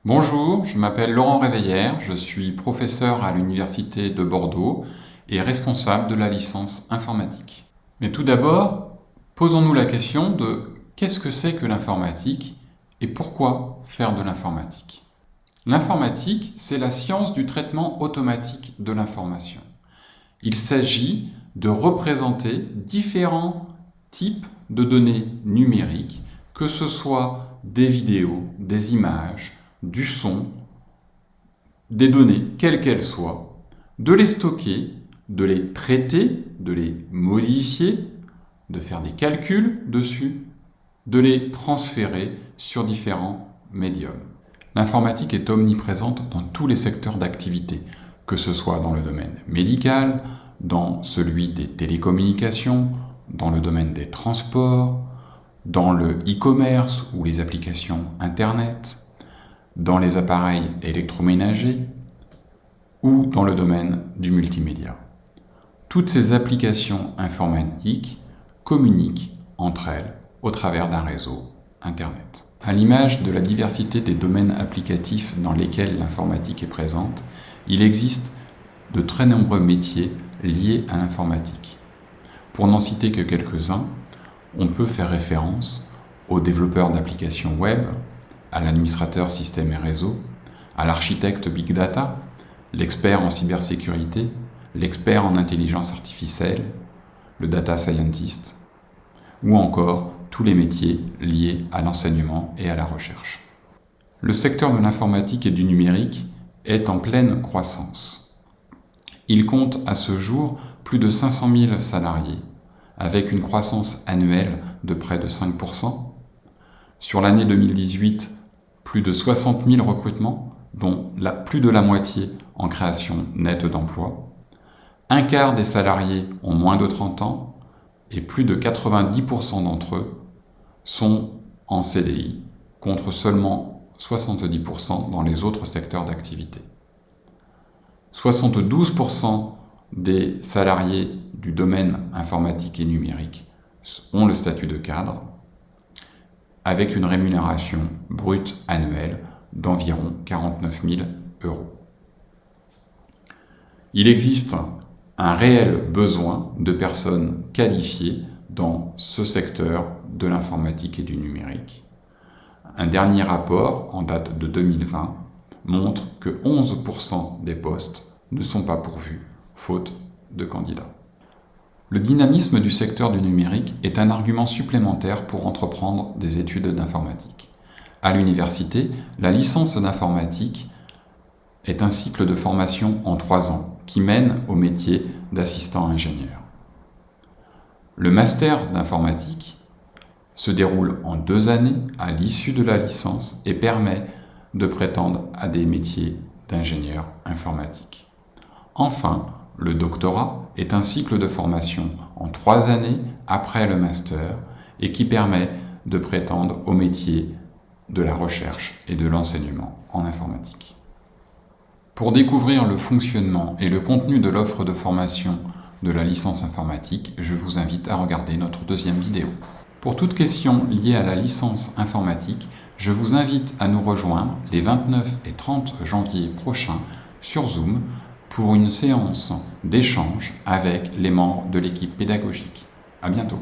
Bonjour, je m'appelle Laurent Réveillère, je suis professeur à l'Université de Bordeaux et responsable de la licence informatique. Mais tout d'abord, posons-nous la question de qu'est-ce que c'est que l'informatique et pourquoi faire de l'informatique? L'informatique, c'est la science du traitement automatique de l'information. Il s'agit de représenter différents types de données numériques, que ce soit des vidéos, des images, du son, des données quelles qu'elles soient, de les stocker, de les traiter, de les modifier, de faire des calculs dessus, de les transférer sur différents médiums. L'informatique est omniprésente dans tous les secteurs d'activité, que ce soit dans le domaine médical, dans celui des télécommunications, dans le domaine des transports, dans le e-commerce ou les applications Internet, dans les appareils électroménagers ou dans le domaine du multimédia. Toutes ces applications informatiques communiquent entre elles au travers d'un réseau Internet. À l'image de la diversité des domaines applicatifs dans lesquels l'informatique est présente, il existe de très nombreux métiers liés à l'informatique. Pour n'en citer que quelques-uns, on peut faire référence aux développeurs d'applications web, à l'administrateur système et réseau, à l'architecte Big Data, l'expert en cybersécurité, l'expert en intelligence artificielle, le data scientist, ou encore tous les métiers liés à l'enseignement et à la recherche. Le secteur de l'informatique et du numérique est en pleine croissance. Il compte à ce jour plus de 500 000 salariés, avec une croissance annuelle de près de 5%. Sur l'année 2018, plus de 60 000 recrutements, dont plus de la moitié en création nette d'emplois. Un quart des salariés ont moins de 30 ans et plus de 90% d'entre eux sont en CDI, contre seulement 70% dans les autres secteurs d'activité. 72% des salariés du domaine informatique et numérique ont le statut de cadre, avec une rémunération brute annuelle d'environ 49 000 euros. Il existe un réel besoin de personnes qualifiées dans ce secteur de l'informatique et du numérique. Un dernier rapport, en date de 2020, montre que 11% des postes ne sont pas pourvus, faute de candidats. Le dynamisme du secteur du numérique est un argument supplémentaire pour entreprendre des études d'informatique. À l'université, la licence d'informatique est un cycle de formation en 3 ans qui mène au métier d'assistant ingénieur. Le master d'informatique se déroule en 2 années à l'issue de la licence et permet de prétendre à des métiers d'ingénieur informatique. Enfin, le doctorat est un cycle de formation en 3 années après le master et qui permet de prétendre au métier de la recherche et de l'enseignement en informatique. Pour découvrir le fonctionnement et le contenu de l'offre de formation de la licence informatique, je vous invite à regarder notre 2e vidéo. Pour toute question liée à la licence informatique, je vous invite à nous rejoindre les 29 et 30 janvier prochains sur Zoom pour une séance d'échange avec les membres de l'équipe pédagogique. À bientôt.